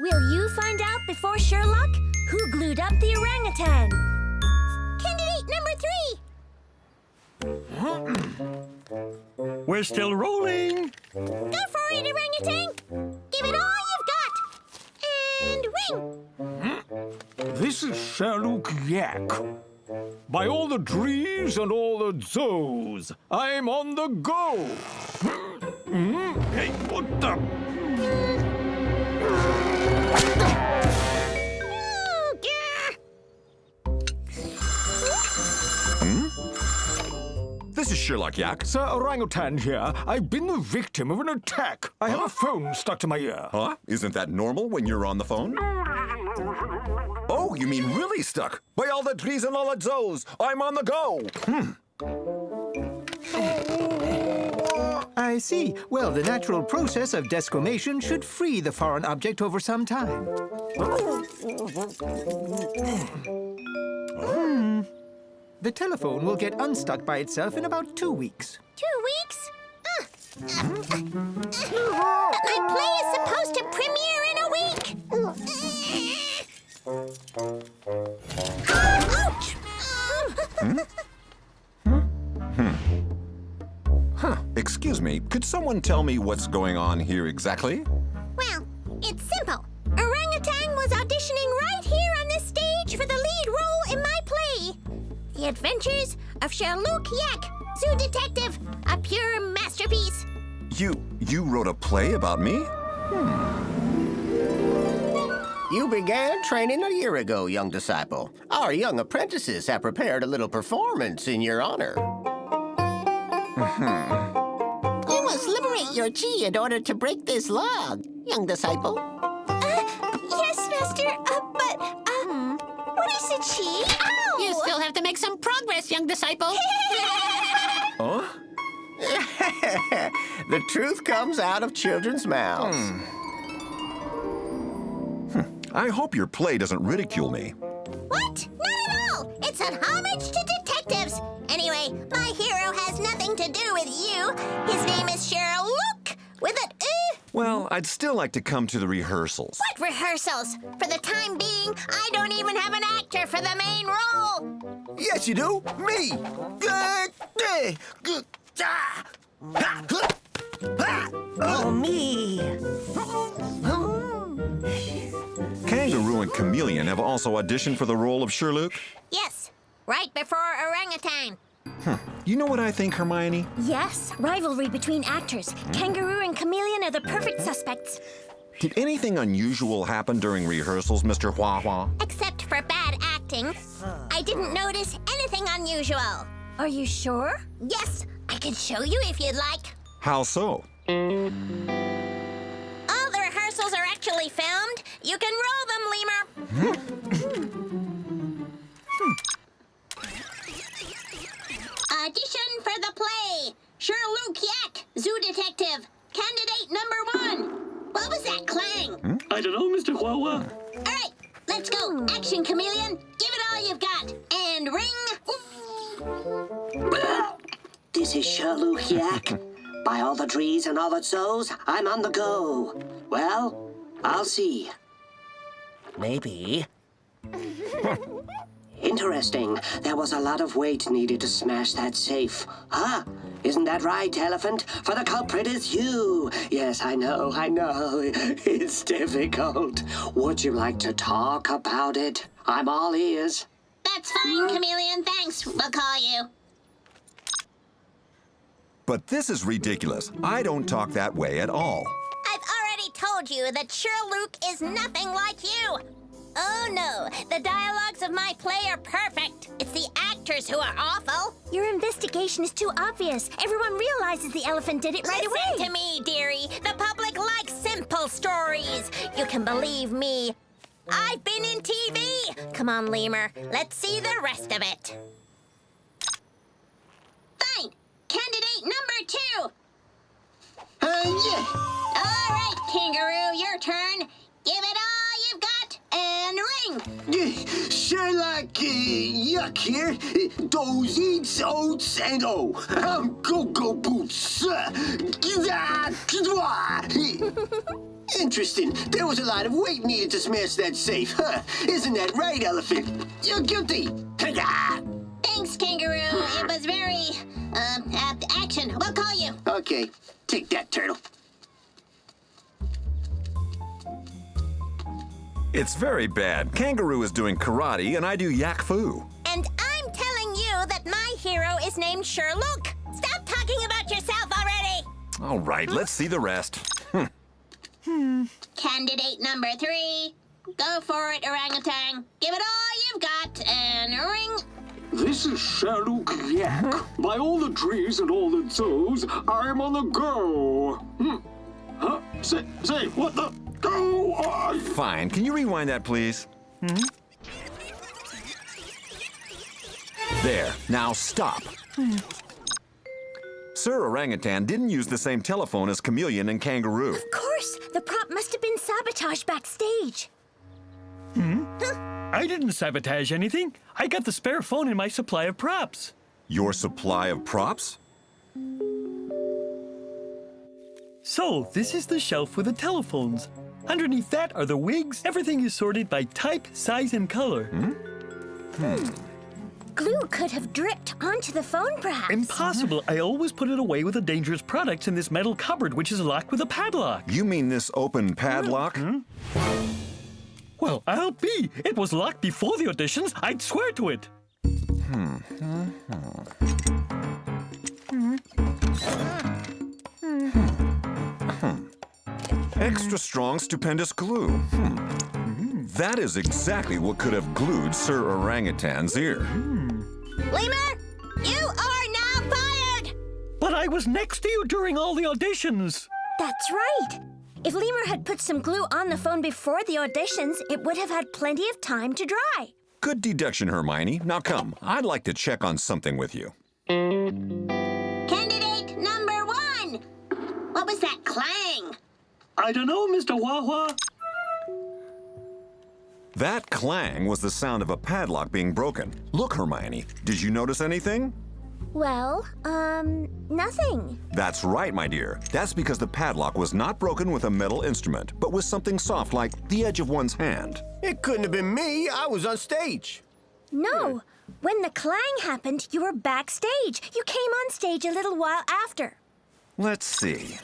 Will you find out before Sherlock who glued up the orangutan? Candidate number 3. We're still rolling. Go for it, orangutan. Give it all you've got. And ring. This is Sherlock Yack. By all the trees and all the zoos, I'm on the go. Hey, what the? This is Sherlock Yack. Sir Orangutan here. I've been the victim of an attack. I have a phone stuck to my ear. Huh? Isn't that normal when you're on the phone? Oh, you mean really stuck? By all the trees and all the zoos, I'm on the go. I see. Well, the natural process of desquamation should free the foreign object over some time. The telephone will get unstuck by itself in about 2 weeks. 2 weeks? My play is supposed to premiere in a week. Ouch! Excuse me, could someone tell me what's going on here exactly? Well, it's simple. Orangutan was auditioning right here on this stage for the lead role in my play. The Adventures of Sherlock Yack, Zoo Detective, a pure masterpiece. You wrote a play about me? You began training a year ago, young disciple. Our young apprentices have prepared a little performance in your honor. You must liberate your chi in order to break this log, young disciple. Yes, Master, but, what is a chi? Ow! You still have to make some progress, young disciple. Huh? The truth comes out of children's mouths. I hope your play doesn't ridicule me. What? Not at all! It's an homage to detectives! Anyway, my hero has nothing to do with you. His name is Sherlock, with an Well, I'd still like to come to the rehearsals. What rehearsals? For the time being, I don't even have an actor for the main role. Yes, you do. Me. Oh, me. Kangaroo and Chameleon have also auditioned for the role of Sherlock. Yes, right before Orangutan. You know what I think, Hermione? Yes, rivalry between actors. Kangaroo and Chameleon are the perfect suspects. Did anything unusual happen during rehearsals, Mr. Hua Hua? Except for bad acting. I didn't notice anything unusual. Are you sure? Yes, I can show you if you'd like. How so? All the rehearsals are actually filmed. You can roll them, Lemur. Audition for the play. Sherlock Yack, Zoo Detective. Candidate number 1. What was that clang? I don't know, Mr. Hua Hua. All right, let's go. Action, Chameleon. Give it all you've got. And ring. This is Sherlock Yack. By all the trees and all the zoos, I'm on the go. Well, I'll see. Maybe. Interesting. There was a lot of weight needed to smash that safe. Huh? Isn't that right, Elephant? For the culprit is you. Yes, I know. It's difficult. Would you like to talk about it? I'm all ears. That's fine, Chameleon. Thanks. We'll call you. But this is ridiculous. I don't talk that way at all. I've already told you that Sherlock is nothing like you. Oh, no. The dialogues of my play are perfect. It's the actors who are awful. Your investigation is too obvious. Everyone realizes the elephant did it right away. Listen to me, dearie. The public likes simple stories. You can believe me. I've been in TV. Come on, Lemur. Let's see the rest of it. Fine. Candidate number 2. Yeah. All right, Kangaroo, your turn. Give it all you've got and ring. Sherlock Yack here. Those eats, oats, and I'm go-go boots. Interesting. There was a lot of weight needed to smash that safe, huh? Isn't that right, Elephant? You're guilty. Ta-da! Thanks, Kangaroo. It was very, action. We'll call you. Okay, take that, Turtle. It's very bad. Kangaroo is doing karate, and I do yak fu. And I'm telling you that my hero is named Sherlock. Stop talking about yourself already. All right, let's see the rest. Candidate number 3. Go for it, Orangutan. Give it all you've got and ring. This is Sherlock Yack. By all the trees and all the zoos, I'm on the go. Huh? Say, what the? Go! Fine. Can you rewind that, please? There. Now stop. Sir Orangutan didn't use the same telephone as Chameleon and Kangaroo. Of course, the prop must have been sabotaged backstage. I didn't sabotage anything. I got the spare phone in my supply of props. Your supply of props? So, this is the shelf with the telephones. Underneath that are the wigs. Everything is sorted by type, size, and color. Glue could have dripped onto the phone, perhaps. Impossible. I always put it away with the dangerous products in this metal cupboard, which is locked with a padlock. You mean this open padlock? Well, I'll be. It was locked before the auditions. I'd swear to it. Extra strong, stupendous glue. That is exactly what could have glued Sir Orangutan's ear. Lemur, you are now fired! But I was next to you during all the auditions. That's right. If Lemur had put some glue on the phone before the auditions, it would have had plenty of time to dry. Good deduction, Hermione. Now come, I'd like to check on something with you. Candidate number 1. What was that clang? I don't know, Mr. Wah-Wah. That clang was the sound of a padlock being broken. Look, Hermione, did you notice anything? Well, nothing. That's right, my dear. That's because the padlock was not broken with a metal instrument, but with something soft like the edge of one's hand. It couldn't have been me. I was on stage. No. When the clang happened, you were backstage. You came on stage a little while after. Let's see.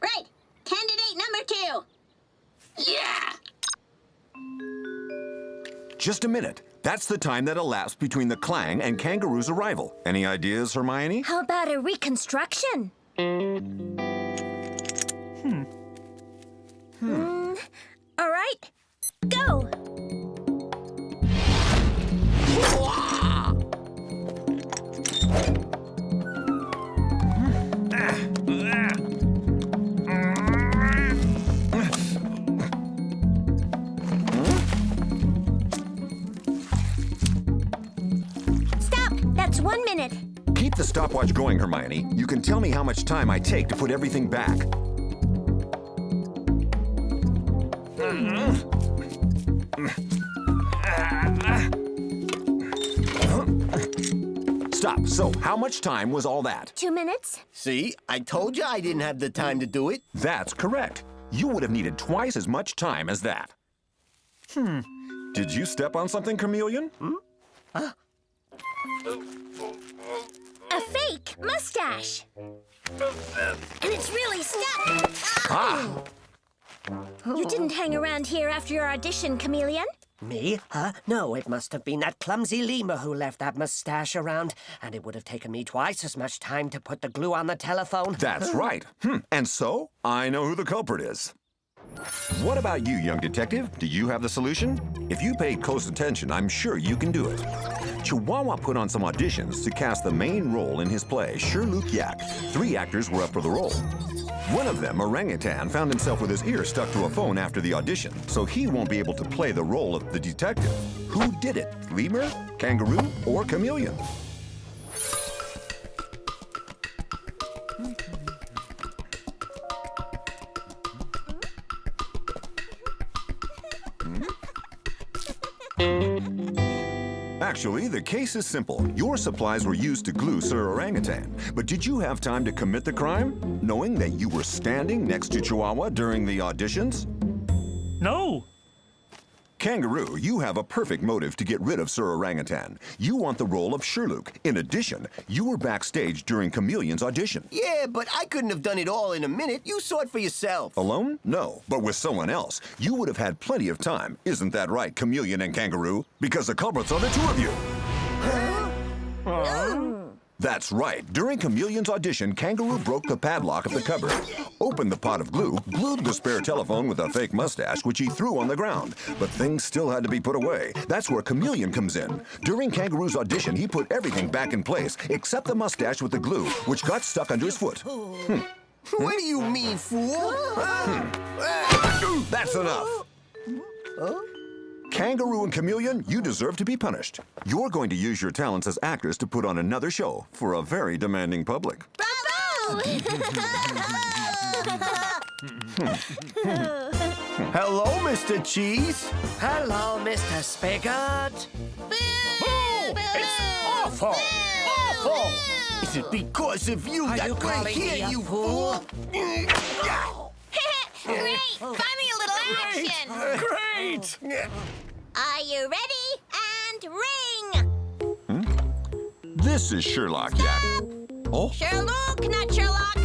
Right. Candidate number 2. Yeah. Just a minute. That's the time that elapsed between the clang and Kangaroo's arrival. Any ideas, Hermione? How about a reconstruction? All right. Go. Stop. That's 1 minute. Keep the stopwatch going, Hermione. You can tell me how much time I take to put everything back. Stop. So, how much time was all that? 2 minutes. See, I told you I didn't have the time to do it. That's correct. You would have needed twice as much time as that. Did you step on something, Chameleon? A fake mustache. And it's really stuck. Ah! You didn't hang around here after your audition, Chameleon. Me? Huh? No, it must have been that clumsy lemur who left that mustache around, and it would have taken me twice as much time to put the glue on the telephone. That's right. And so, I know who the culprit is. What about you, young detective? Do you have the solution? If you paid close attention, I'm sure you can do it. Chihuahua put on some auditions to cast the main role in his play, Sherlock Yack. 3 actors were up for the role. One of them, Orangutan, found himself with his ear stuck to a phone after the audition, so he won't be able to play the role of the detective. Who did it? Lemur, Kangaroo, or Chameleon? Actually, the case is simple. Your supplies were used to glue Sir Orangutan. But did you have time to commit the crime, knowing that you were standing next to Chihuahua during the auditions? No. Kangaroo, you have a perfect motive to get rid of Sir Orangutan. You want the role of Sherlock. In addition, you were backstage during Chameleon's audition. Yeah, but I couldn't have done it all in a minute. You saw it for yourself. Alone? No, but with someone else. You would have had plenty of time. Isn't that right, Chameleon and Kangaroo? Because the culprits are the two of you. That's right. During Chameleon's audition, Kangaroo broke the padlock of the cupboard, opened the pot of glue, glued the spare telephone with a fake mustache, which he threw on the ground. But things still had to be put away. That's where Chameleon comes in. During Kangaroo's audition, he put everything back in place, except the mustache with the glue, which got stuck under his foot. What do you mean, fool? That's enough. Kangaroo and Chameleon, you deserve to be punished. You're going to use your talents as actors to put on another show for a very demanding public. Bravo! Hello, Mr. Cheese. Hello, Mr. Spigot. It's awful. Awful. Is it because of you Are that you we're calling here, me a you fool? fool? Great! Finally a little action! Great. Are you ready? And ring! This is Sherlock Yack. Oh, Sherlock, not Sherlock.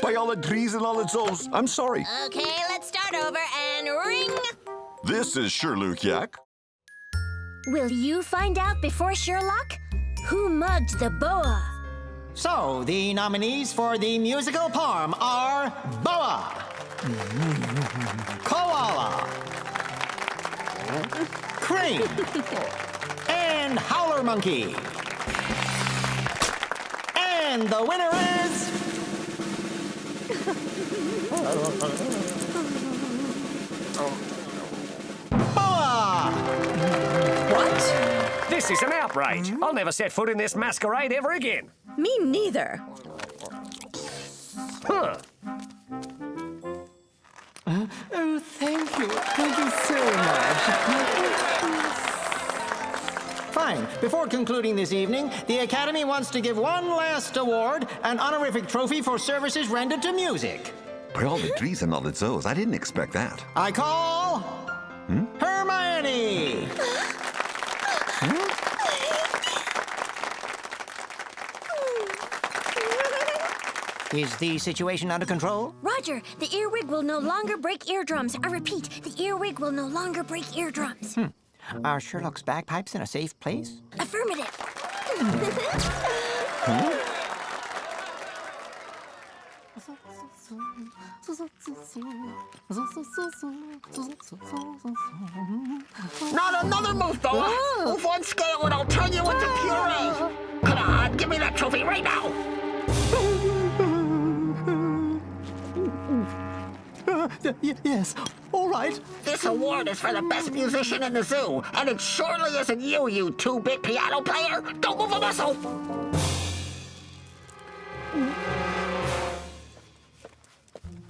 by all the trees and all the souls, I'm sorry. Okay, let's start over and ring. This is Sherlock Yack. Will you find out before Sherlock? Who mugged the boa? So, the nominees for the musical poem are Boa, Koala, Crane, and Howler Monkey. And the winner is... Boa! What? This is an outrage. I'll never set foot in this masquerade ever again. Me neither. Huh. Oh, thank you. Thank you so much. Fine. Before concluding this evening, the Academy wants to give one last award, an honorific trophy for services rendered to music. By all the trees and all the zoos, I didn't expect that. I call... Hermione! Is the situation under control? Roger, the earwig will no longer break eardrums. I repeat, the earwig will no longer break eardrums. Are Sherlock's bagpipes in a safe place? Affirmative. Not another move, Boa. Move one scale and I'll turn you into puree. Come on, give me that trophy right now. Yes, all right. This award is for the best musician in the zoo, and it surely isn't you, you two-bit piano player. Don't move a muscle.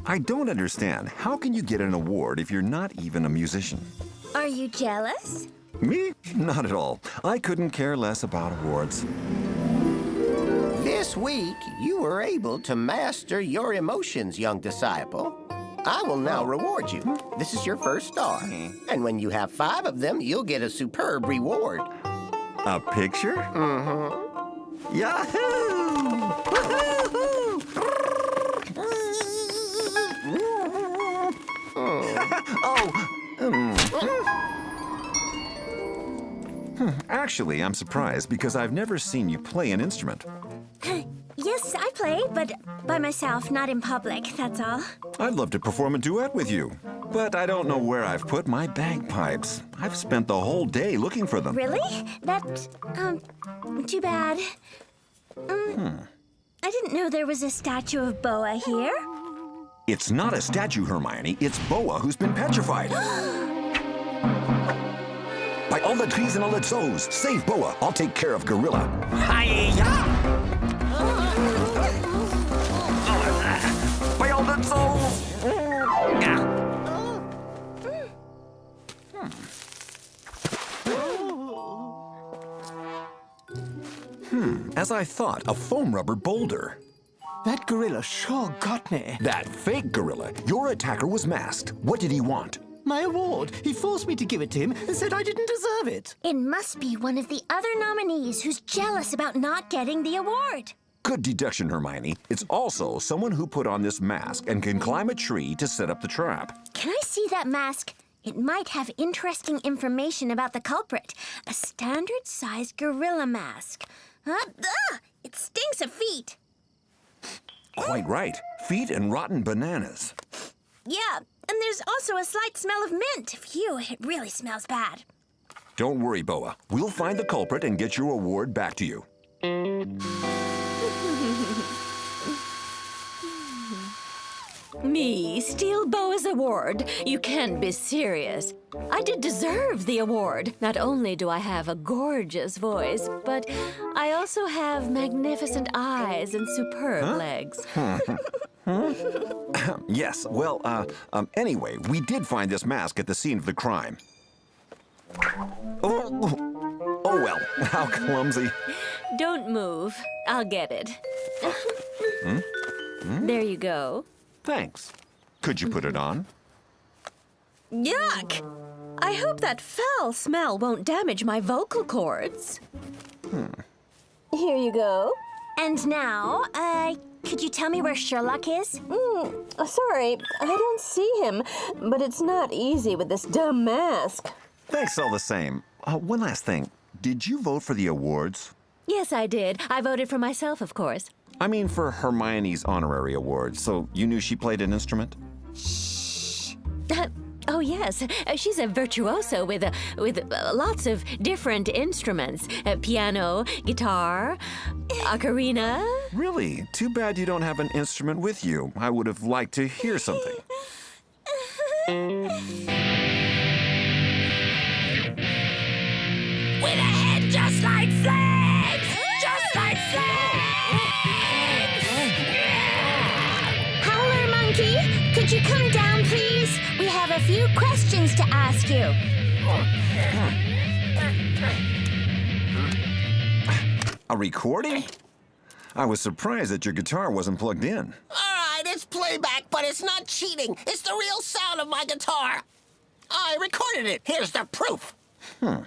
I don't understand. How can you get an award if you're not even a musician? Are you jealous? Me? Not at all. I couldn't care less about awards. This week, you were able to master your emotions, young disciple. I will now reward you. This is your first star. And when you have 5 of them, you'll get a superb reward. A picture? Mm-hmm. Yahoo! Woohoo! Actually, I'm surprised because I've never seen you play an instrument. Yes, I play, but by myself, not in public, that's all. I'd love to perform a duet with you, but I don't know where I've put my bagpipes. I've spent the whole day looking for them. Really? That, too bad. I didn't know there was a statue of Boa here. It's not a statue, Hermione. It's Boa who's been petrified. By all the trees and all the zoos, save Boa. I'll take care of Gorilla. Hi-ya! By all the zoos! As I thought, a foam rubber boulder. That gorilla sure got me. That fake gorilla. Your attacker was masked. What did he want? My award. He forced me to give it to him and said I didn't deserve it. It must be one of the other nominees who's jealous about not getting the award. Good deduction, Hermione. It's also someone who put on this mask and can climb a tree to set up the trap. Can I see that mask? It might have interesting information about the culprit. A standard-sized gorilla mask. It stinks of feet. Quite right. Feet and rotten bananas. Yeah, and there's also a slight smell of mint. Phew, it really smells bad. Don't worry, Boa. We'll find the culprit and get your award back to you. Me steal Boa's award? You can't be serious. I did deserve the award. Not only do I have a gorgeous voice, but I also have magnificent eyes and superb legs. Yes, well, anyway, we did find this mask at the scene of the crime. Oh well, how clumsy. Don't move. I'll get it. There you go. Thanks. Could you put it on? Yuck! I hope that foul smell won't damage my vocal cords. Here you go. And now, could you tell me where Sherlock is? Sorry, I don't see him, but it's not easy with this dumb mask. Thanks all the same. One last thing. Did you vote for the awards? Yes, I did. I voted for myself, of course. I mean for Hermione's honorary award, so you knew she played an instrument? Oh, yes. She's a virtuoso with lots of different instruments. Piano, guitar, ocarina. Really? Too bad you don't have an instrument with you. I would have liked to hear something. With a head just like flags! Just like flags! Howler Monkey, could you come down, please? We have a few questions to ask you. A recording? I was surprised that your guitar wasn't plugged in. All right, it's playback, but it's not cheating. It's the real sound of my guitar. I recorded it. Here's the proof. When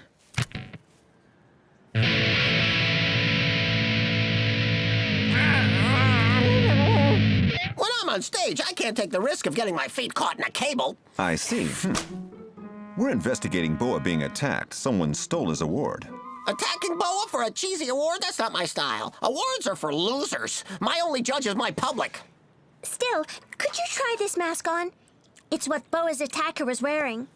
I'm on stage, I can't take the risk of getting my feet caught in a cable. I see. We're investigating Boa being attacked. Someone stole his award. Attacking Boa for a cheesy award? That's not my style. Awards are for losers. My only judge is my public. Still, could you try this mask on? It's what Boa's attacker was wearing.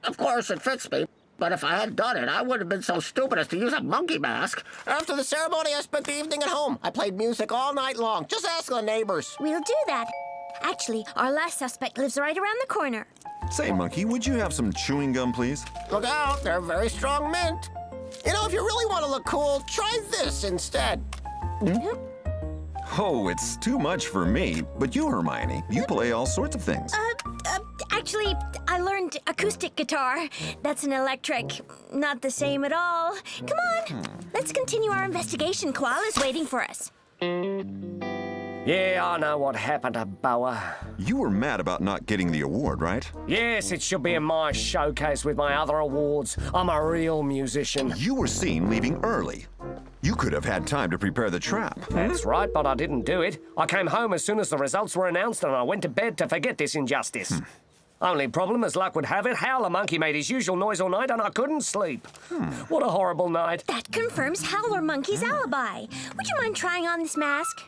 Of course, it fits me. But if I had done it, I wouldn't have been so stupid as to use a monkey mask. After the ceremony, I spent the evening at home. I played music all night long. Just ask the neighbors. We'll do that. Actually, our last suspect lives right around the corner. Say, Monkey, would you have some chewing gum, please? Look out, they're very strong mint. You know, if you really want to look cool, try this instead. Oh, it's too much for me. But you, Hermione, you play all sorts of things. Actually, I learned acoustic guitar. That's an electric. Not the same at all. Come on, let's continue our investigation. Koala's waiting for us. Yeah, I know what happened to Boa. You were mad about not getting the award, right? Yes, it should be in my showcase with my other awards. I'm a real musician. You were seen leaving early. You could have had time to prepare the trap. That's right, but I didn't do it. I came home as soon as the results were announced and I went to bed to forget this injustice. Only problem, as luck would have it, Howler Monkey made his usual noise all night and I couldn't sleep. What a horrible night. That confirms Howler Monkey's alibi. Would you mind trying on this mask?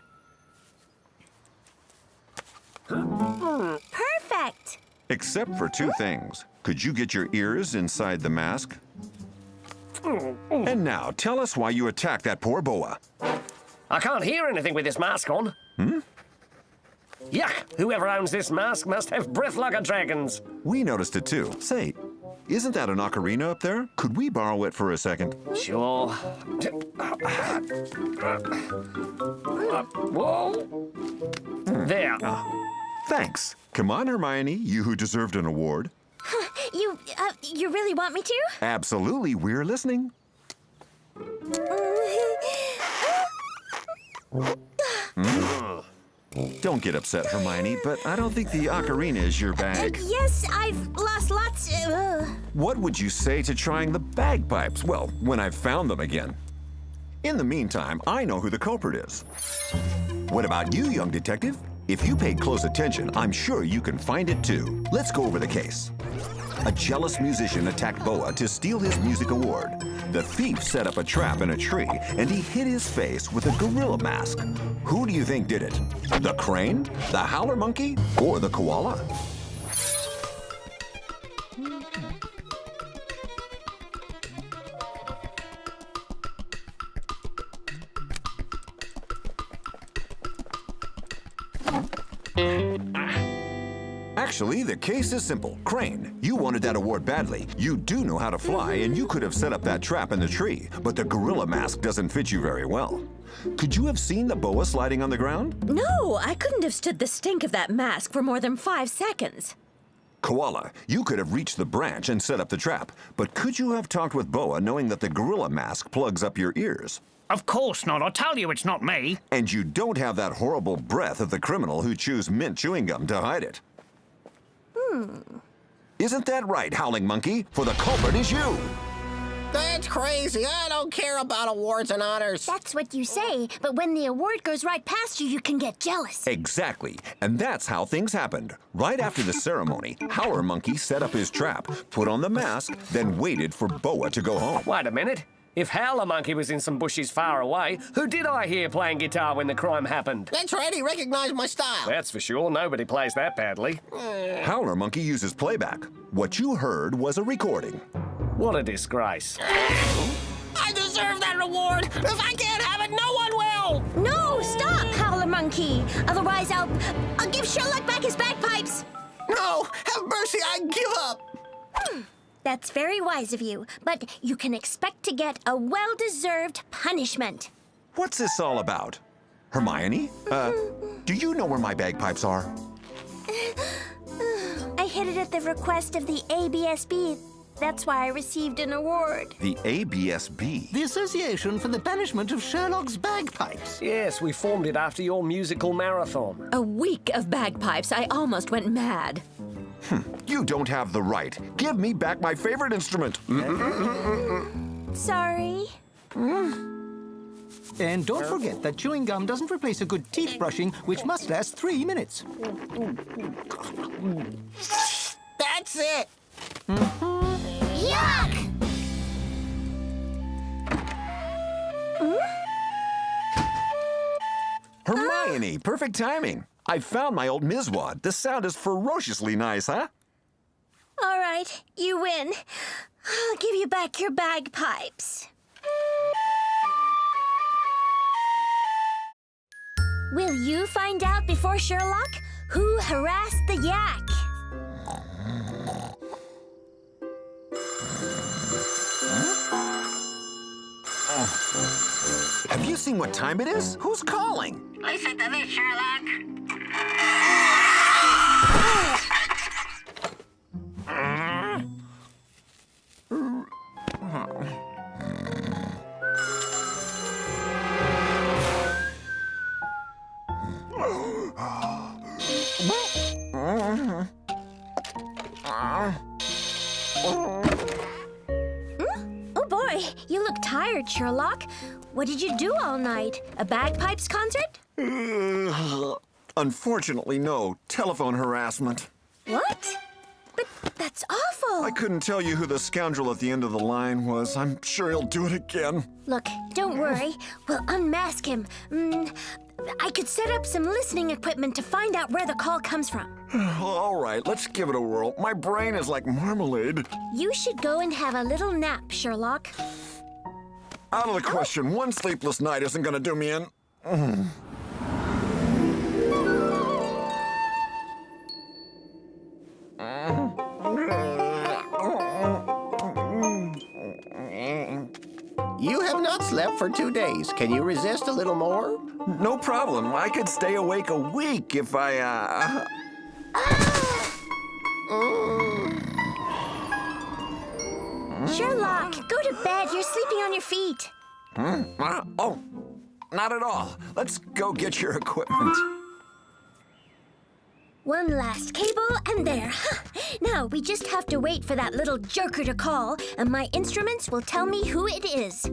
Perfect. Except for two things. Could you get your ears inside the mask? And now, tell us why you attacked that poor Boa. I can't hear anything with this mask on. Yuck! Whoever owns this mask must have breath like a dragon's. We noticed it too. Say, isn't that an ocarina up there? Could we borrow it for a second? Sure. Whoa! There. Thanks. Come on, Hermione, you who deserved an award. You really want me to? Absolutely, we're listening. Don't get upset, Hermione, but I don't think the ocarina is your bag. Yes, I've lost lots. What would you say to trying the bagpipes? Well, when I've found them again. In the meantime, I know who the culprit is. What about you, young detective? If you paid close attention, I'm sure you can find it too. Let's go over the case. A jealous musician attacked Boa to steal his music award. The thief set up a trap in a tree, and he hid his face with a gorilla mask. Who do you think did it? The crane, the howler monkey, or the koala? Actually, the case is simple. Crane, you wanted that award badly. You do know how to fly, and you could have set up that trap in the tree, but the gorilla mask doesn't fit you very well. Could you have seen the boa sliding on the ground? No, I couldn't have stood the stink of that mask for more than 5 seconds. Koala, you could have reached the branch and set up the trap, but could you have talked with Boa knowing that the gorilla mask plugs up your ears? Of course not. I tell you it's not me. And you don't have that horrible breath of the criminal who chews mint chewing gum to hide it. Isn't that right, Howling Monkey? For the culprit is you! That's crazy. I don't care about awards and honors. That's what you say, but when the award goes right past you, you can get jealous. Exactly. And that's how things happened. Right after the ceremony, Howler Monkey set up his trap, put on the mask, then waited for Boa to go home. Wait a minute. If Howler Monkey was in some bushes far away, who did I hear playing guitar when the crime happened? That's right. He recognized my style. That's for sure. Nobody plays that badly. Howler Monkey uses playback. What you heard was a recording. What a disgrace. I deserve that reward. If I can't have it, no one will. No, stop, Howler Monkey. Otherwise, I'll give Sherlock back his bagpipes. No, have mercy. I give up. That's very wise of you, but you can expect to get a well-deserved punishment. What's this all about? Hermione? Do you know where my bagpipes are? I hid it at the request of the ABSB. That's why I received an award. The ABSB? The Association for the Banishment of Sherlock's Bagpipes. Yes, we formed it after your musical marathon. A week of bagpipes. I almost went mad. You don't have the right. Give me back my favorite instrument. Sorry. And don't forget that chewing gum doesn't replace a good teeth brushing, which must last 3 minutes. That's it. Yuck! Hermione, perfect timing. I found my old Mizwad. The sound is ferociously nice, huh? All right, you win. I'll give you back your bagpipes. Will you find out before Sherlock who harassed the yak? Have you seen what time it is? Who's calling? Listen to this, Sherlock. Oh boy, you look tired, Sherlock. What did you do all night? A bagpipes concert? Unfortunately, no. Telephone harassment. What? But that's awful. I couldn't tell you who the scoundrel at the end of the line was. I'm sure he'll do it again. Look, don't worry. We'll unmask him. I could set up some listening equipment to find out where the call comes from. All right, let's give it a whirl. My brain is like marmalade. You should go and have a little nap, Sherlock. Out of the question. One sleepless night isn't gonna do me in. You have not slept for 2 days. Can you resist a little more? No problem. I could stay awake a week if I, Sherlock, go to bed. You're sleeping on your feet. not at all. Let's go get your equipment. One last cable, and there. Now, we just have to wait for that little joker to call, and my instruments will tell me who it is.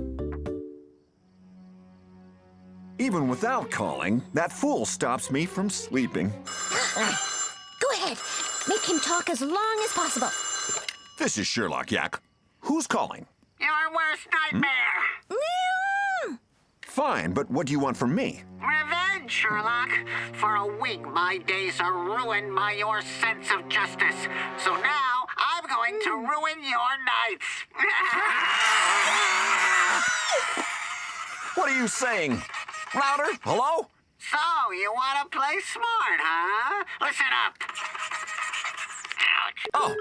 Even without calling, that fool stops me from sleeping. Go ahead. Make him talk as long as possible. This is Sherlock Yack. Who's calling? Your worst nightmare. Fine, but what do you want from me? Revenge, Sherlock. For a week, my days are ruined by your sense of justice. So now, I'm going to ruin your nights. What are you saying? Louder? Hello? So, you want to play smart, huh? Listen up. Ouch. Oh,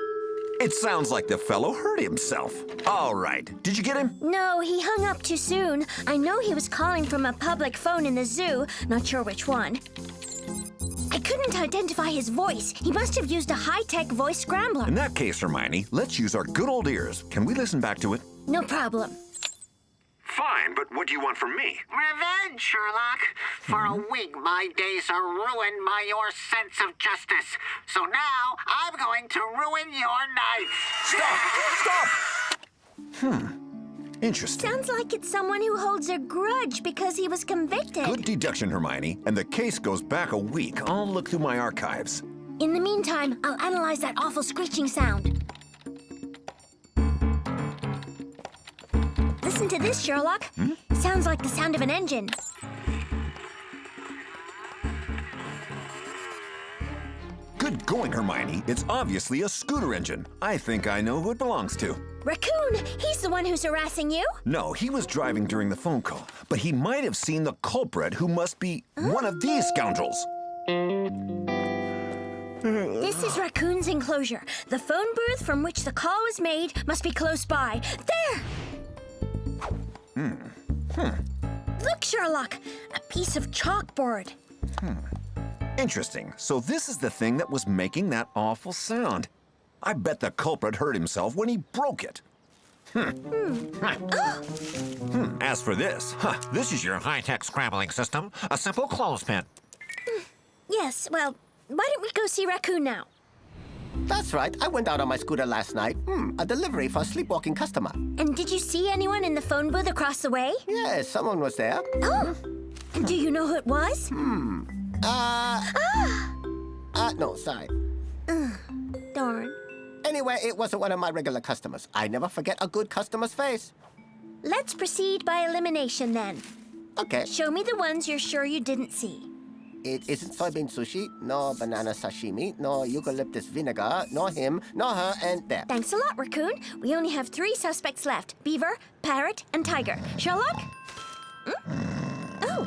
it sounds like the fellow hurt himself. All right, did you get him? No, he hung up too soon. I know he was calling from a public phone in the zoo, not sure which one. I couldn't identify his voice. He must have used a high-tech voice scrambler. In that case, Hermione, let's use our good old ears. Can we listen back to it? No problem. Fine, but what do you want from me? Revenge, Sherlock. For a week, my days are ruined by your sense of justice. So now, I'm going to ruin your nights. Stop! Interesting. Sounds like it's someone who holds a grudge because he was convicted. Good deduction, Hermione. And the case goes back a week. I'll look through my archives. In the meantime, I'll analyze that awful screeching sound. Listen to this, Sherlock. Sounds like the sound of an engine. Good going, Hermione. It's obviously a scooter engine. I think I know who it belongs to. Raccoon, he's the one who's harassing you? No, he was driving during the phone call, but he might have seen the culprit, who must be one of these scoundrels. This is Raccoon's enclosure. The phone booth from which the call was made must be close by. There! Look, Sherlock, a piece of chalkboard. Interesting. So this is the thing that was making that awful sound. I bet the culprit hurt himself when he broke it. As for this, this is your high-tech scrambling system, a simple clothespin. Yes, well, why don't we go see Raccoon now? That's right. I went out on my scooter last night. A delivery for a sleepwalking customer. And did you see anyone in the phone booth across the way? Yes, someone was there. Oh! And do you know who it was? No, sorry. Darn. Anyway, it wasn't one of my regular customers. I never forget a good customer's face. Let's proceed by elimination then. Okay. Show me the ones you're sure you didn't see. It isn't soybean sushi, no banana sashimi, no eucalyptus vinegar, no him, no her, and there. Thanks a lot, Raccoon. We only have 3 suspects left. Beaver, Parrot, and Tiger. Sherlock? Oh.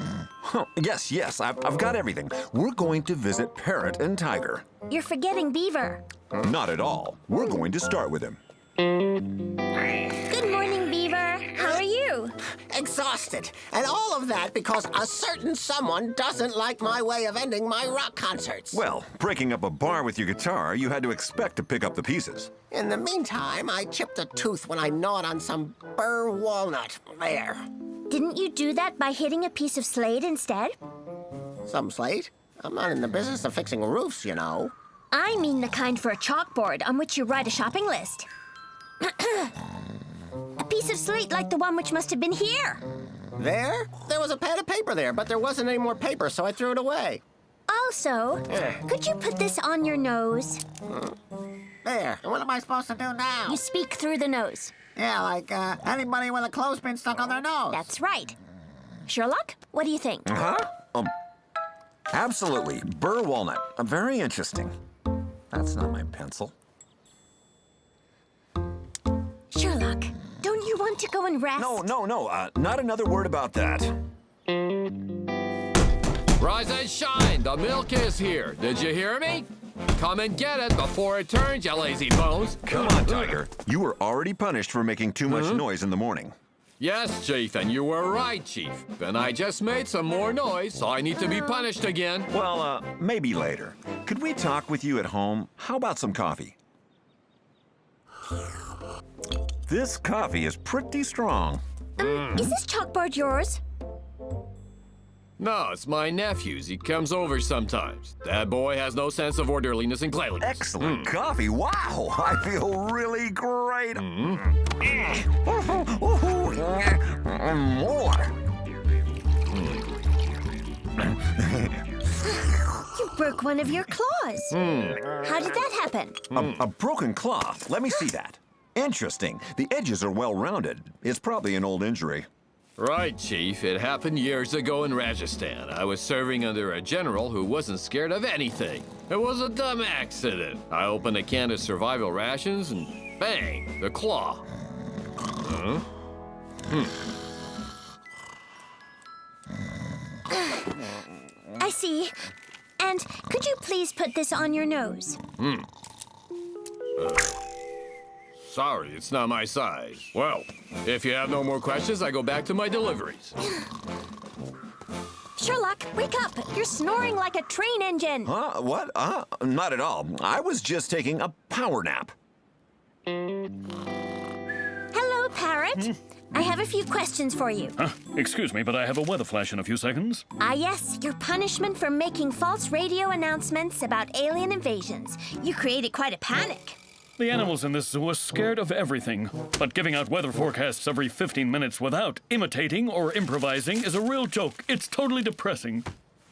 Yes, I've got everything. We're going to visit Parrot and Tiger. You're forgetting Beaver. Not at all. We're going to start with him. Good morning, Beaver. How are you? Exhausted. And all of that because a certain someone doesn't like my way of ending my rock concerts. Well, breaking up a bar with your guitar, you had to expect to pick up the pieces. In the meantime, I chipped a tooth when I gnawed on some burr walnut. There. Didn't you do that by hitting a piece of slate instead? Some slate? I'm not in the business of fixing roofs, you know. I mean the kind for a chalkboard on which you write a shopping list. A piece of slate like the one which must have been here. There? There was a pad of paper there, but there wasn't any more paper, so I threw it away. Also, could you put this on your nose? There. What am I supposed to do now? You speak through the nose. Yeah, like anybody with a clothespin stuck on their nose. That's right. Sherlock, what do you think? Absolutely. Burr walnut. Very interesting. That's not my pencil. Sherlock, don't you want to go and rest? No. Not another word about that. Rise and shine. The milk is here. Did you hear me? Come and get it before it turns, you lazy bones. Come on, Tiger. You were already punished for making too much noise in the morning. Yes, Chief, and you were right, Chief. Then I just made some more noise, so I need to be punished again. Well, maybe later. Could we talk with you at home? How about some coffee? This coffee is pretty strong. Is this chalkboard yours? No, it's my nephew's. He comes over sometimes. That boy has no sense of orderliness and cleanliness. Excellent coffee. Wow, I feel really great. More. You broke one of your claws. How did that happen? A broken claw. Let me see that. Interesting. The edges are well-rounded. It's probably an old injury. Right, Chief. It happened years ago in Rajasthan. I was serving under a general who wasn't scared of anything. It was a dumb accident. I opened a can of survival rations and bang, the claw. I see. And could you please put this on your nose? Sorry, it's not my size. Well, if you have no more questions, I go back to my deliveries. Sherlock, wake up! You're snoring like a train engine. Huh? What? Not at all. I was just taking a power nap. Hello, Parrot. I have a few questions for you. Excuse me, but I have a weather flash in a few seconds. Ah, yes, your punishment for making false radio announcements about alien invasions. You created quite a panic. The animals in this zoo are scared of everything, but giving out weather forecasts every 15 minutes without imitating or improvising is a real joke. It's totally depressing.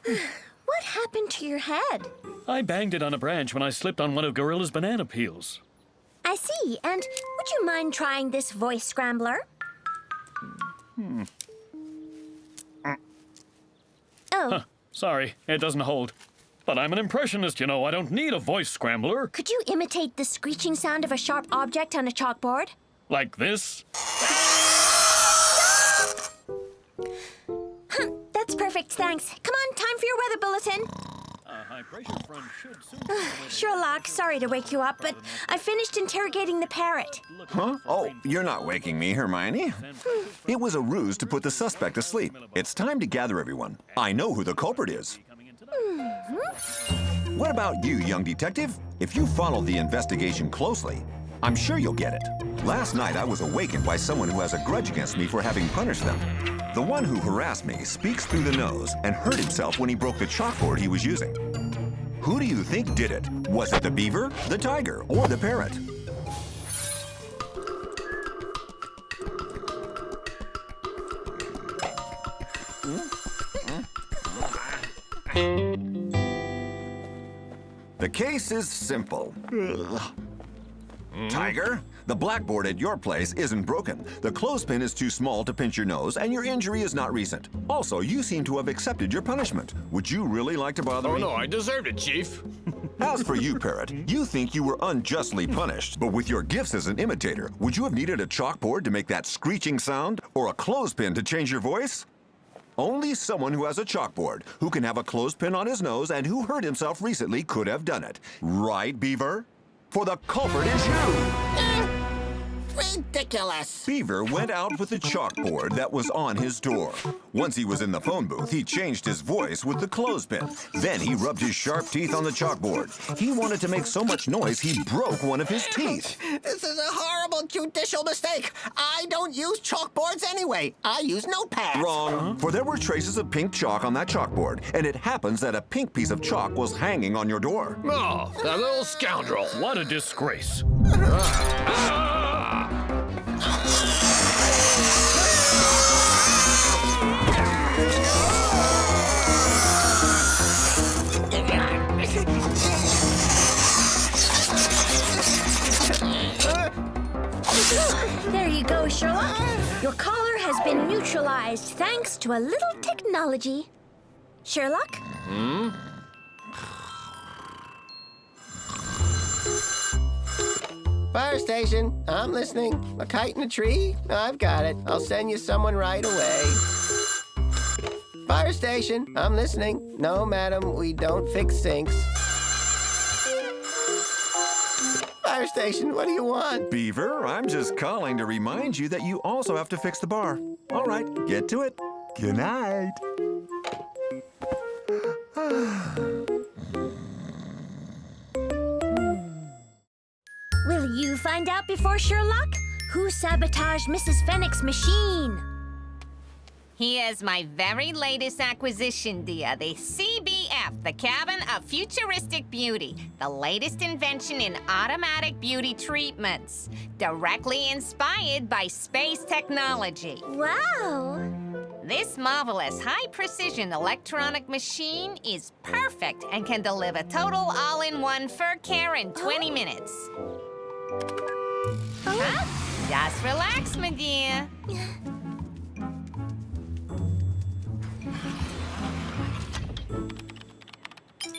What happened to your head? I banged it on a branch when I slipped on one of Gorilla's banana peels. I see. And would you mind trying this voice scrambler? Oh. Sorry, it doesn't hold. But I'm an impressionist, you know. I don't need a voice scrambler. Could you imitate the screeching sound of a sharp object on a chalkboard? Like this? That's perfect, thanks. Come on, time for your weather bulletin. A high-pressure front should soon... Sherlock, sorry to wake you up, but I finished interrogating the parrot. Huh? Oh, you're not waking me, Hermione. It was a ruse to put the suspect to sleep. It's time to gather everyone. I know who the culprit is. What about you, young detective? If you follow the investigation closely, I'm sure you'll get it. Last night, I was awakened by someone who has a grudge against me for having punished them. The one who harassed me speaks through the nose and hurt himself when he broke the chalkboard he was using. Who do you think did it? Was it the beaver, the tiger, or the parrot? The case is simple. Tiger, the blackboard at your place isn't broken. The clothespin is too small to pinch your nose, and your injury is not recent. Also, you seem to have accepted your punishment. Would you really like to bother me? Oh, no, I deserved it, Chief. As for you, Parrot, you think you were unjustly punished. But with your gifts as an imitator, would you have needed a chalkboard to make that screeching sound? Or a clothespin to change your voice? Only someone who has a chalkboard, who can have a clothespin on his nose, and who hurt himself recently could have done it. Right, Beaver? For the culprit is you! Ridiculous. Beaver went out with the chalkboard that was on his door. Once he was in the phone booth, he changed his voice with the clothespin. Then he rubbed his sharp teeth on the chalkboard. He wanted to make so much noise, he broke one of his teeth. This is a horrible judicial mistake. I don't use chalkboards anyway. I use notepads. Wrong. For there were traces of pink chalk on that chalkboard, and it happens that a pink piece of chalk was hanging on your door. Oh, that little scoundrel. What a disgrace. There you go, Sherlock. Your collar has been neutralized thanks to a little technology. Sherlock? Fire station, I'm listening. A kite in a tree? I've got it. I'll send you someone right away. Fire station, I'm listening. No, madam, we don't fix sinks. Fire station, what do you want? Beaver, I'm just calling to remind you that you also have to fix the bar. All right, get to it. Good night. Will you find out before Sherlock? Who sabotaged Mrs. Fenwick's machine? Here's my very latest acquisition, dear. The CBF, the Cabin of Futuristic Beauty. The latest invention in automatic beauty treatments. Directly inspired by space technology. Wow! This marvelous high-precision electronic machine is perfect and can deliver total all-in-one fur care in 20 minutes. Huh? Just relax, my dear.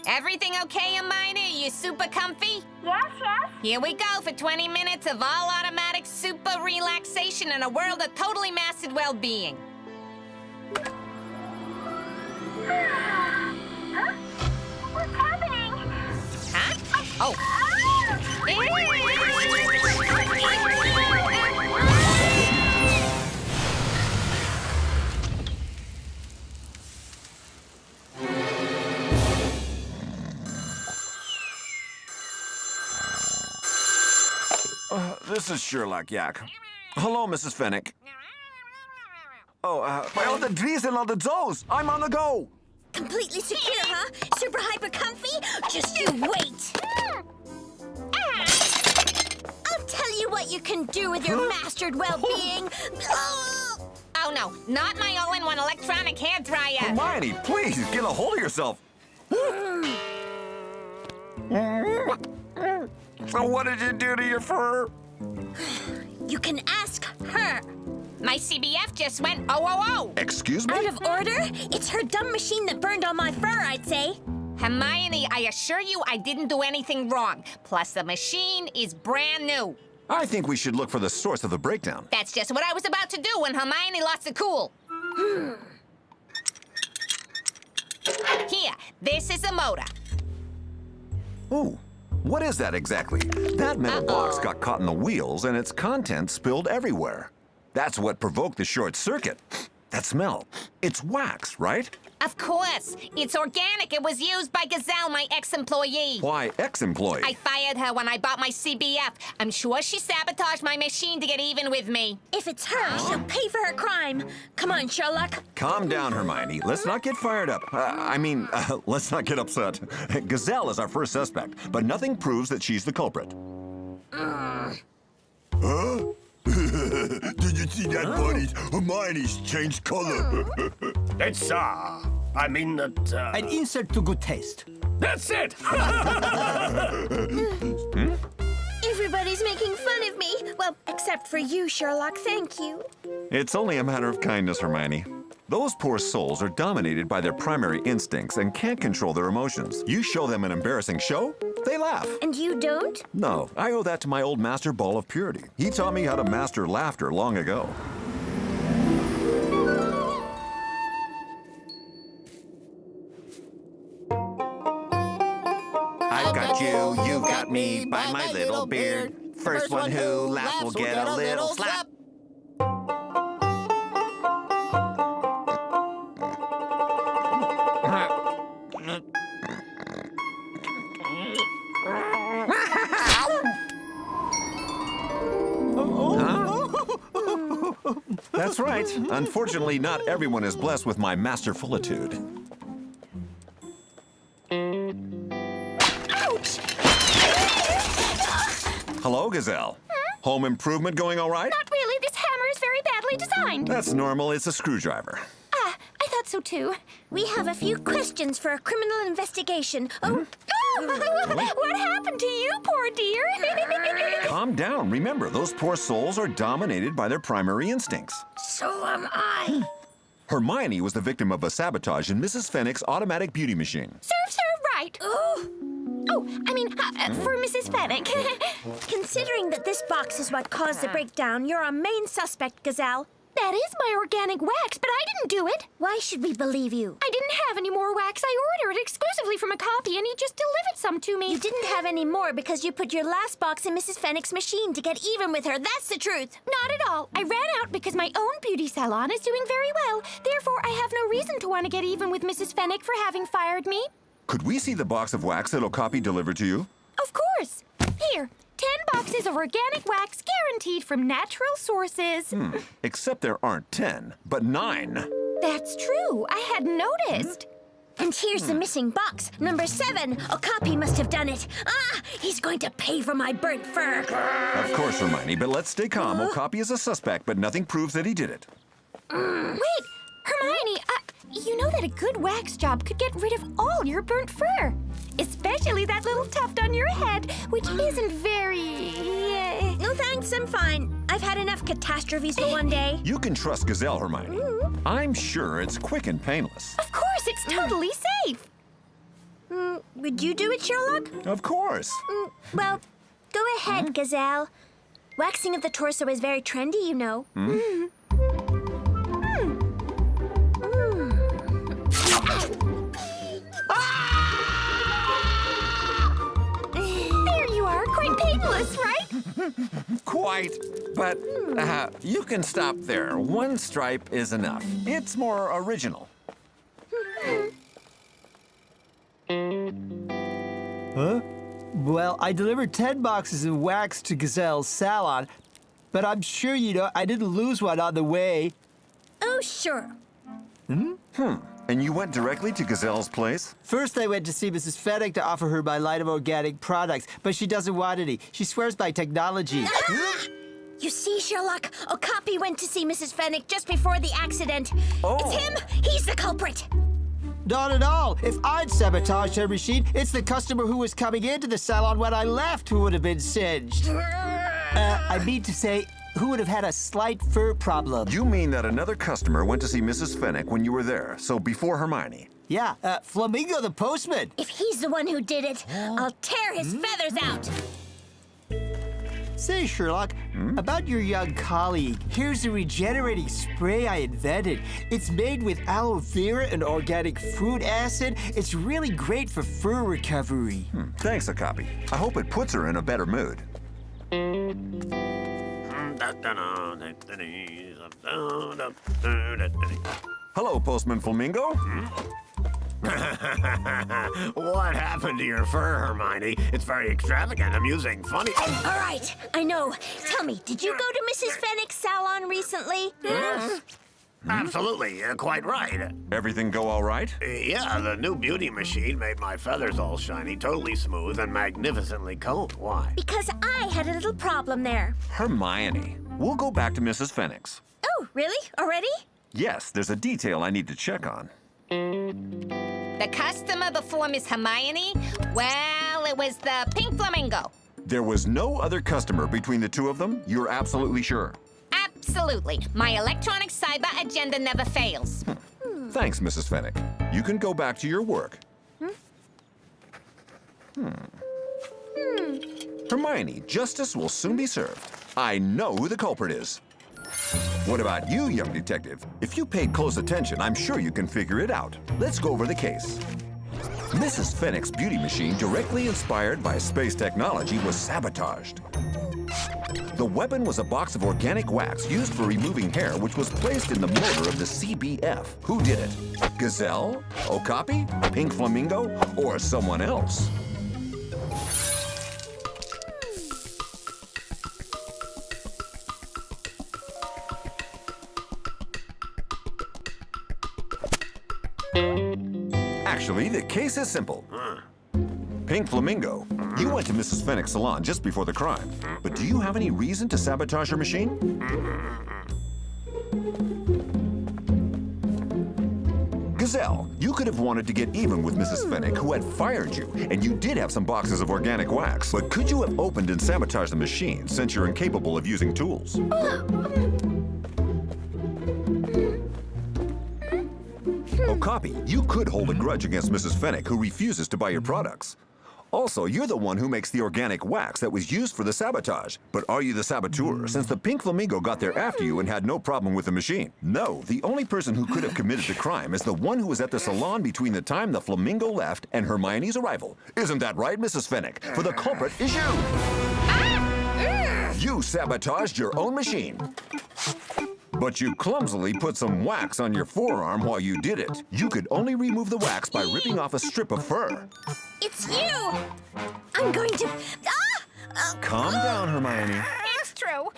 Everything okay, Hermione? You super comfy? Yes, yes. Here we go for 20 minutes of all-automatic super relaxation in a world of totally mastered well-being. Huh? What's happening? Huh? Oh. This is Sherlock Yack. Hello, Mrs. Fennick. By all the trees and all the zoos, I'm on the go. Completely secure, huh? Super hyper comfy? Just you wait. I'll tell you what you can do with your mastered well-being. Oh, no, not my all-in-one electronic hairdryer. Hermione, please, get a hold of yourself. What did you do to your fur? You can ask her. My CBF just went oh. Excuse me? Out of order? It's her dumb machine that burned all my fur, I'd say. Hermione, I assure you I didn't do anything wrong. Plus, the machine is brand new. I think we should look for the source of the breakdown. That's just what I was about to do when Hermione lost the cool. Here, this is the motor. Ooh, what is that exactly? That metal box got caught in the wheels and its contents spilled everywhere. That's what provoked the short circuit. That smell. It's wax, right? Of course. It's organic. It was used by Gazelle, my ex-employee. Why ex-employee? I fired her when I bought my CBF. I'm sure she sabotaged my machine to get even with me. If it's her, she'll pay for her crime. Come on, Sherlock. Calm down, Hermione. Let's not get fired up. Let's not get upset. Gazelle is our first suspect, but nothing proves that she's the culprit. Huh? Did you see that, buddies? Hermione's changed color. It's, I mean that, An insult to good taste. That's it! Everybody's making fun of me. Well, except for you, Sherlock. Thank you. It's only a matter of kindness, Hermione. Those poor souls are dominated by their primary instincts and can't control their emotions. You show them an embarrassing show, they laugh. And you don't? No, I owe that to my old master, Ball of Purity. He taught me how to master laughter long ago. I've got you, you've got me, by my little beard. First one who laughs will get a little slap. That's right. Unfortunately, not everyone is blessed with my masterfulitude. Ouch! Hello, Gazelle. Home improvement going all right? Not really. This hammer is very badly designed. That's normal. It's a screwdriver. Ah, I thought so too. We have a few questions for a criminal investigation. Oh, what happened to you, poor dear? Calm down. Remember, those poor souls are dominated by their primary instincts. So am I. Hermione was the victim of a sabotage in Mrs. Fennick's automatic beauty machine. Serves her right. For Mrs. Fennick. Considering that this box is what caused the breakdown, you're a main suspect, Gazelle. That is my organic wax, but I didn't do it. Why should we believe you? I didn't have any more wax. I ordered exclusively from a copy, and he just delivered some to me. You didn't have any more because you put your last box in Mrs. Fennick's machine to get even with her. That's the truth. Not at all. I ran out because my own beauty salon is doing very well. Therefore, I have no reason to want to get even with Mrs. Fennick for having fired me. Could we see the box of wax that'll copy delivered to you? Of course. Here, 10 boxes of organic wax guaranteed from natural sources. Except there aren't 10, but 9. That's true. I hadn't noticed. And here's the missing box. Number 7. Okapi must have done it. Ah, he's going to pay for my burnt fur. Of course, Hermione, but let's stay calm. Okapi is a suspect, but nothing proves that he did it. Wait, Hermione, you know that a good wax job could get rid of all your burnt fur. Especially that little tuft on your head, which isn't very... No thanks, I'm fine. I've had enough catastrophes for one day. You can trust Gazelle, Hermione. I'm sure it's quick and painless. Of course, it's totally safe. Would you do it, Sherlock? Of course. Well, go ahead, Gazelle. Waxing of the torso is very trendy, you know. There you are, quite painless, right? Quite, but you can stop there. One stripe is enough. It's more original. Huh? Well, I delivered 10 boxes of wax to Gazelle's salon, but I'm sure you know I didn't lose one on the way. Oh, sure. And you went directly to Gazelle's place? First, I went to see Mrs. Fennick to offer her my line of organic products, but she doesn't want any. She swears by technology. You see, Sherlock, Okapi went to see Mrs. Fennick just before the accident. Oh. It's him. He's the culprit. Not at all. If I'd sabotaged her machine, it's the customer who was coming into the salon when I left who would have been singed. I mean to say, who would have had a slight fur problem. You mean that another customer went to see Mrs. Fennick when you were there, so before Hermione? Yeah, Flamingo the postman. If he's the one who did it, I'll tear his feathers out. Say, Sherlock, about your young colleague, here's a regenerating spray I invented. It's made with aloe vera and organic fruit acid. It's really great for fur recovery. Thanks, Okapi. I hope it puts her in a better mood. Hello, Postman Flamingo. What happened to your fur, Hermione? It's very extravagant, amusing, funny. All right, I know. Tell me, did you go to Mrs. Fennick's salon recently? Yes. Absolutely, quite right. Everything go all right? Yeah, the new beauty machine made my feathers all shiny, totally smooth, and magnificently combed. Why? Because I had a little problem there. Hermione, we'll go back to Mrs. Fennick's. Oh, really? Already? Yes, there's a detail I need to check on. The customer before Miss Hermione? Well, it was the pink flamingo. There was no other customer between the two of them? You're absolutely sure? Absolutely. My electronic cyber agenda never fails. Thanks, Mrs. Fennick. You can go back to your work. Hermione, justice will soon be served. I know who the culprit is. What about you, young detective? If you paid close attention, I'm sure you can figure it out. Let's go over the case. Mrs. Fennick's beauty machine, directly inspired by space technology, was sabotaged. The weapon was a box of organic wax used for removing hair, which was placed in the motor of the CBF. Who did it? Gazelle? Okapi? Pink Flamingo? Or someone else? Actually, the case is simple. Pink Flamingo, you went to Mrs. Fennick's salon just before the crime. But do you have any reason to sabotage her machine? Gazelle, you could have wanted to get even with Mrs. Fennick, who had fired you, and you did have some boxes of organic wax. But could you have opened and sabotaged the machine, since you're incapable of using tools? Okapi, you could hold a grudge against Mrs. Fennick, who refuses to buy your products. Also, you're the one who makes the organic wax that was used for the sabotage. But are you the saboteur, since the Pink Flamingo got there after you and had no problem with the machine? No, the only person who could have committed the crime is the one who was at the salon between the time the Flamingo left and Hermione's arrival. Isn't that right, Mrs. Fennick? For the culprit is you! You sabotaged your own machine. But you clumsily put some wax on your forearm while you did it. You could only remove the wax by ripping off a strip of fur. It's you! I'm going to... Calm down, Hermione. It's true.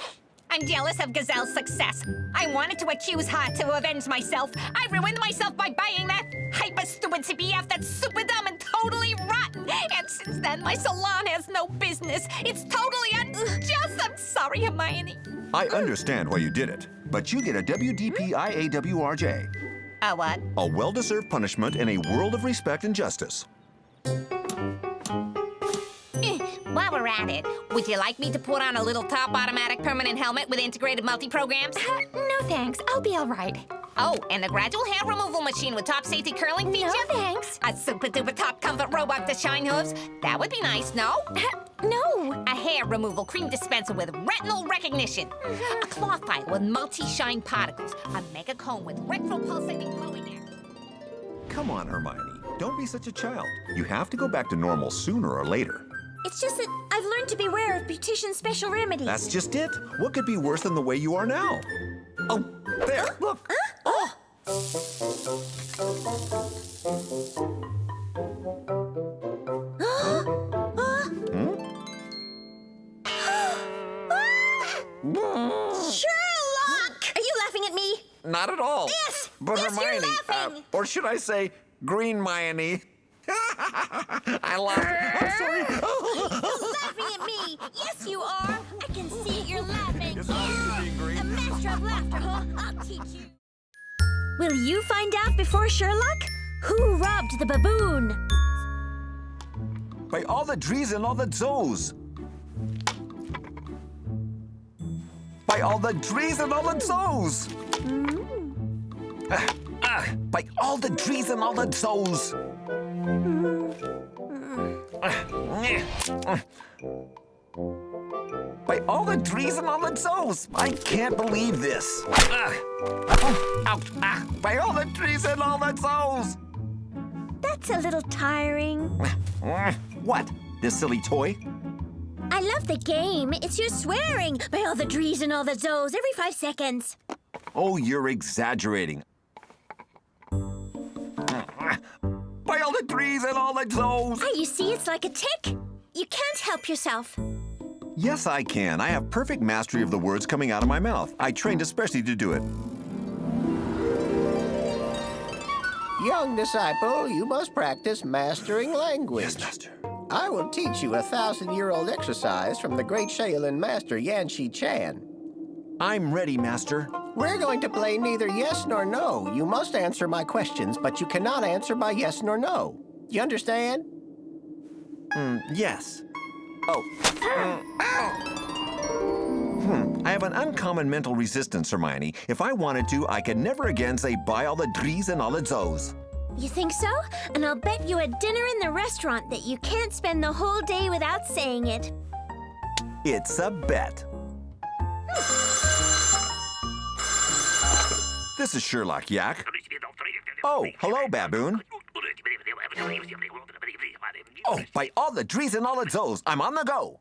I'm jealous of Gazelle's success. I wanted to accuse her to avenge myself. I ruined myself by buying that hyper-stupid CBF that's super dumb and totally rotten. And since then, my salon has no business. It's totally unjust. I'm sorry, Hermione. I understand why you did it, but you get a WDPIAWRJ. A what? A well-deserved punishment in a world of respect and justice. While we're at it, would you like me to put on a little top automatic permanent helmet with integrated multi-programs? No thanks, I'll be all right. Oh, and the gradual hair removal machine with top safety curling feature? No thanks. A super-duper top comfort robot to shine hooves? That would be nice, no? No. A hair removal cream dispenser with retinal recognition. A cloth pile with multi-shine particles. A mega comb with retro-pulsating glowing air. Come on, Hermione. Don't be such a child. You have to go back to normal sooner or later. It's just that I've learned to beware of beautician's special remedies. That's just it. What could be worse than the way you are now? Oh, there, look. Oh. Sherlock! Are you laughing at me? Not at all. Yes! But yes, Hermione, you're laughing! or should I say, Green Hermione? I love it. I'm sorry. You're laughing at me. Yes, you are. I can see it. You're laughing. It's not you being green. A master of laughter, huh? I'll teach you. Will you find out before Sherlock? Who robbed the baboon? By all the drees and all the zoes. By all the drees and all the zoes. By all the drees and all the zoes. By all the drees and all the zoes. I can't believe this. By all the drees and all the zoes. That's a little tiring. What? This silly toy? I love the game. It's your swearing. By all the drees and all the zoes every 5 seconds. Oh, you're exaggerating. By all the trees and all the zoes. Hey, you see, it's like a tick. You can't help yourself. Yes, I can. I have perfect mastery of the words coming out of my mouth. I trained especially to do it. Young disciple, you must practice mastering language. Yes, master. I will teach you a 1,000-year-old exercise from the great Shaolin master Yanshi Chan. I'm ready, master. We're going to play neither yes nor no. You must answer my questions, but you cannot answer by yes nor no. You understand? Yes. Oh. I have an uncommon mental resistance, Hermione. If I wanted to, I could never again say by all the drees and all the zoes. You think so? And I'll bet you a dinner in the restaurant that you can't spend the whole day without saying it. It's a bet. This is Sherlock Yack. Oh, hello, baboon. Oh, by all the drees and all the zoes, I'm on the go.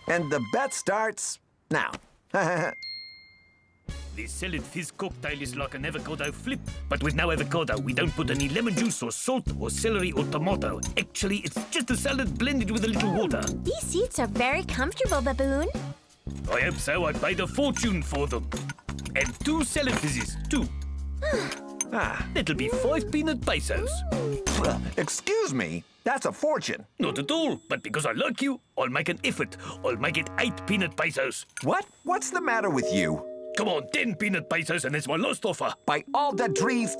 And the bet starts now. The salad fizz cocktail is like an avocado flip, but with no avocado. We don't put any lemon juice or salt or celery or tomato. Actually, it's just a salad blended with a little water. These seats are very comfortable, Baboon. I hope so. I paid a fortune for them. And 2 salad fizzes, too. That'll be 5 peanut pesos. Excuse me, that's a fortune. Not at all, but because I like you, I'll make an effort. I'll make it 8 peanut pesos. What? What's the matter with you? Come on, 10 peanut pesos, and it's my last offer. By all the drees.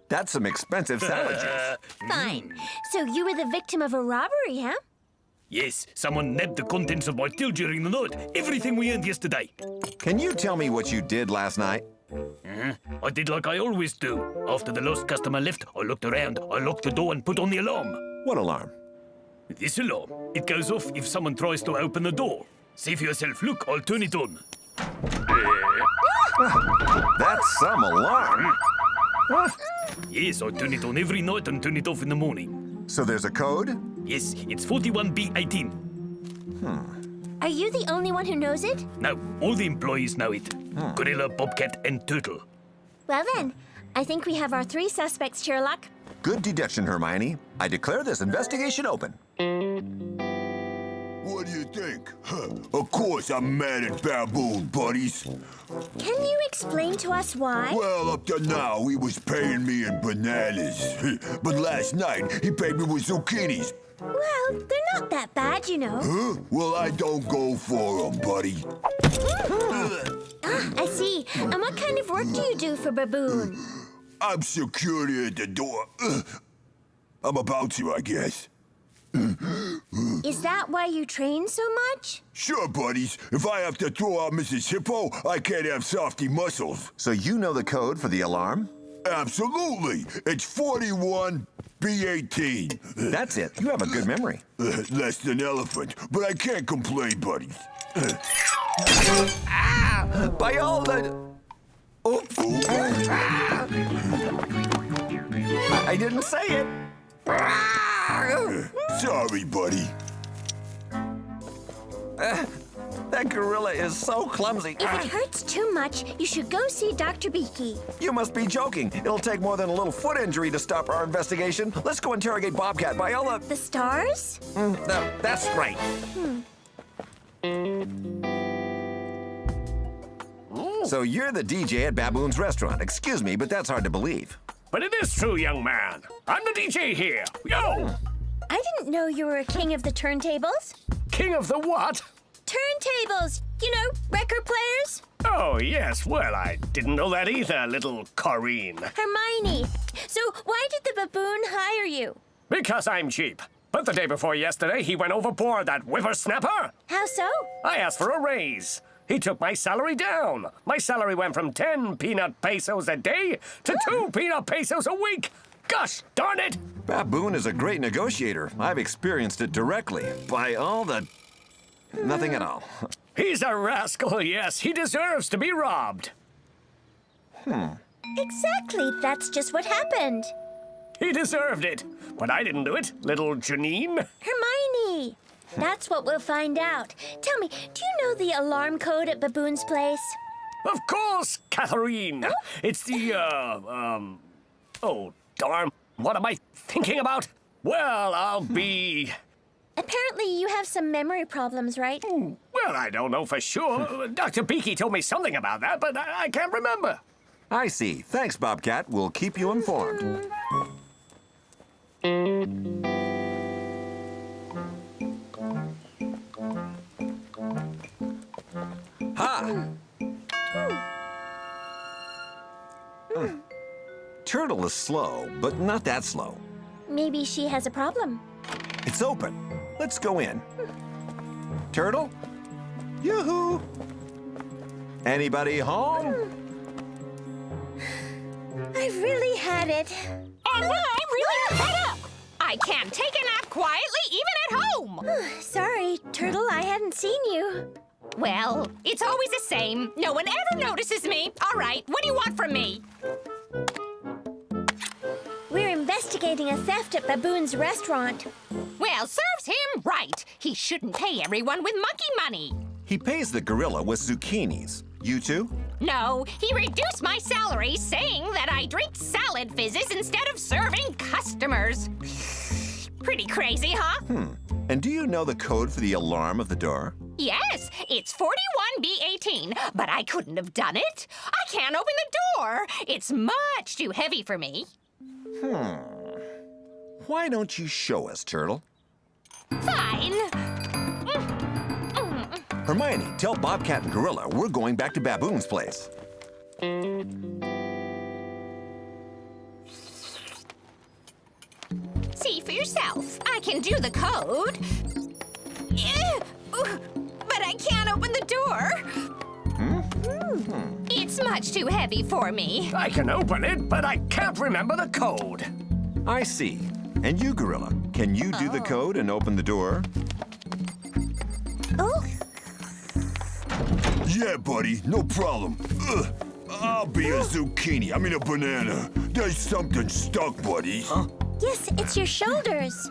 That's some expensive salad juice. Fine. So you were the victim of a robbery, huh? Yes, someone nabbed the contents of my till during the night. Everything we earned yesterday. Can you tell me what you did last night? I did like I always do. After the last customer left, I looked around, I locked the door and put on the alarm. What alarm? This alarm. It goes off if someone tries to open the door. See for yourself. Look, I'll turn it on. That's some alarm. Yes, I turn it on every night and turn it off in the morning. So there's a code? Yes, it's 41B18. Are you the only one who knows it? No, all the employees know it. Gorilla, bobcat, and turtle. Well then, I think we have our 3 suspects, Sherlock. Good deduction, Hermione. I declare this investigation open. What do you think? Of course I'm mad at Baboon, buddies. Can you explain to us why? Well, up to now, he was paying me in bananas. But last night, he paid me with zucchinis. Well, they're not that bad, you know. Huh? Well, I don't go for them, buddy. I see. And what kind of work do you do for Baboon? I'm security at the door. I'm about to, I guess. Is that why you train so much? Sure, buddies. If I have to throw out Mrs. Hippo, I can't have softy muscles. So you know the code for the alarm? Absolutely. It's 41B18. That's it. You have a good memory. Less than elephant, but I can't complain, buddies. By all the... Oops. I didn't say it. Sorry, buddy. That gorilla is so clumsy. If it hurts too much, you should go see Dr. Beaky. You must be joking. It'll take more than a little foot injury to stop our investigation. Let's go interrogate Bobcat, Viola. The stars? No, that's right. So you're the DJ at Baboon's restaurant. Excuse me, but that's hard to believe. But it is true, young man. I'm the DJ here. Yo! I didn't know you were a king of the turntables. King of the what? Turntables! You know, record players? Oh, yes. Well, I didn't know that either, little Corinne. Hermione. So why did the baboon hire you? Because I'm cheap. But the day before yesterday, he went overboard, that whippersnapper. How so? I asked for a raise. He took my salary down. My salary went from 10 peanut pesos a day to 2 peanut pesos a week. Gosh darn it! Baboon is a great negotiator. I've experienced it directly. By all the... Nothing at all. He's a rascal, yes. He deserves to be robbed. Exactly. That's just what happened. He deserved it. But I didn't do it, little Janine. Hermione. That's what we'll find out. Tell me, do you know the alarm code at Baboon's place? Of course, Catherine. It's the, Oh, darn. What am I thinking about? Well, I'll be... Apparently you have some memory problems, right? Well, I don't know for sure. Dr. Beaky told me something about that, but I can't remember. I see. Thanks, Bobcat. We'll keep you informed. Ha! Turtle is slow, but not that slow. Maybe she has a problem. It's open. Let's go in. Turtle? Yoo-hoo! Anybody home? I've really had it. And I'm really fed up. I can't take a nap quietly, even at home. Sorry, Turtle, I hadn't seen you. Well, it's always the same. No one ever notices me. All right, what do you want from me? We're investigating a theft at Baboon's restaurant. Well, serves him right. He shouldn't pay everyone with monkey money. He pays the gorilla with zucchinis. You too? No, he reduced my salary, saying that I drink salad fizzes instead of serving customers. Pretty crazy, huh? And do you know the code for the alarm of the door? Yes, it's 41B18, but I couldn't have done it. I can't open the door. It's much too heavy for me. Why don't you show us, Turtle? Fine. Hermione, tell Bobcat and Gorilla we're going back to Baboon's place. See for yourself. I can do the code. But I can't open the door. It's much too heavy for me. I can open it, but I can't remember the code. I see. And you, Gorilla, can you do the code and open the door? Oh. Yeah, buddy, no problem. I'll be a zucchini. I mean a banana. There's something stuck, buddy. Yes, it's your shoulders.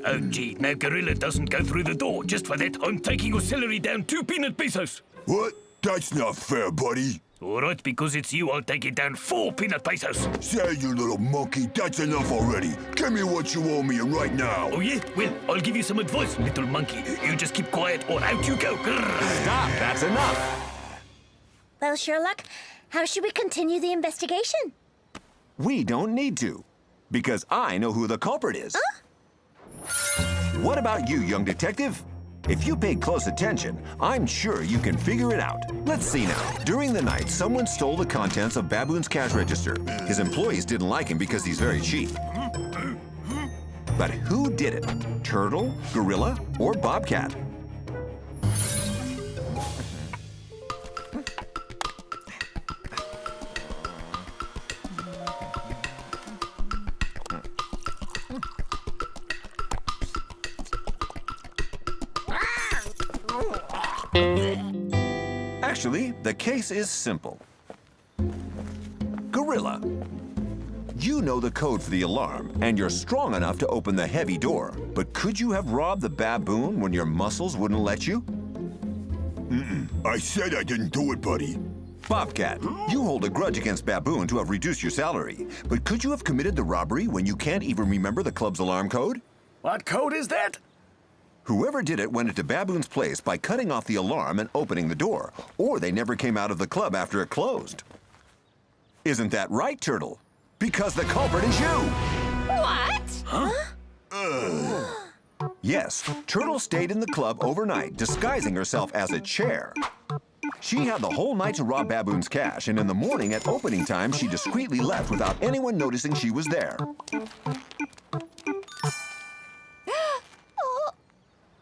Oh, gee, now Gorilla doesn't go through the door. Just for that, I'm taking your salary down 2 peanut pesos. What? That's not fair, buddy. All right, because it's you, I'll take it down 4 peanut pesos. Say, you little monkey, that's enough already. Give me what you owe me, and right now. Oh, yeah? Well, I'll give you some advice, little monkey. You just keep quiet or out you go. Stop, that's enough. Well, Sherlock, how should we continue the investigation? We don't need to, because I know who the culprit is. Huh? What about you, young detective? If you paid close attention, I'm sure you can figure it out. Let's see now. During the night, someone stole the contents of Baboon's cash register. His employees didn't like him because he's very cheap. But who did it? Turtle, Gorilla, or Bobcat? Actually, the case is simple. Gorilla, you know the code for the alarm, and you're strong enough to open the heavy door. But could you have robbed the baboon when your muscles wouldn't let you? I said I didn't do it, buddy. Bobcat, you hold a grudge against Baboon to have reduced your salary. But could you have committed the robbery when you can't even remember the club's alarm code? What code is that? Whoever did it went into Baboon's place by cutting off the alarm and opening the door, or they never came out of the club after it closed. Isn't that right, Turtle? Because the culprit is you! What? Huh? Yes, Turtle stayed in the club overnight, disguising herself as a chair. She had the whole night to rob Baboon's cash, and in the morning at opening time, she discreetly left without anyone noticing she was there.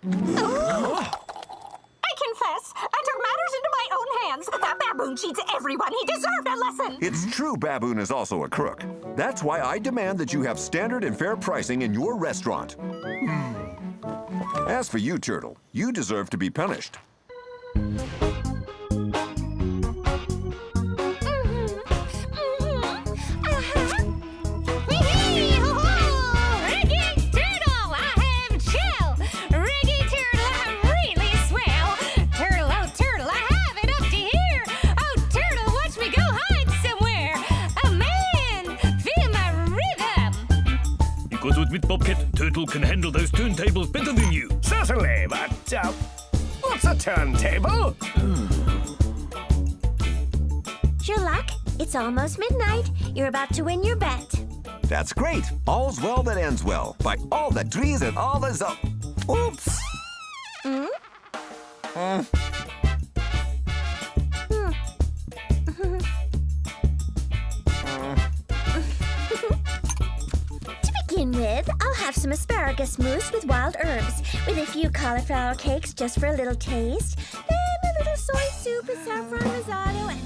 I confess, I took matters into my own hands. That baboon cheats everyone. He deserved a lesson. It's true Baboon is also a crook. That's why I demand that you have standard and fair pricing in your restaurant. As for you, Turtle, you deserve to be punished. Because with Bobcat, Turtle can handle those turntables better than you. Certainly, but, what's a turntable? Sherlock, it's almost midnight. You're about to win your bet. That's great. All's well that ends well. By all the trees and all the Oops. To begin with, I'll have some asparagus mousse with wild herbs, with a few cauliflower cakes just for a little taste, then a little soy soup with saffron risotto and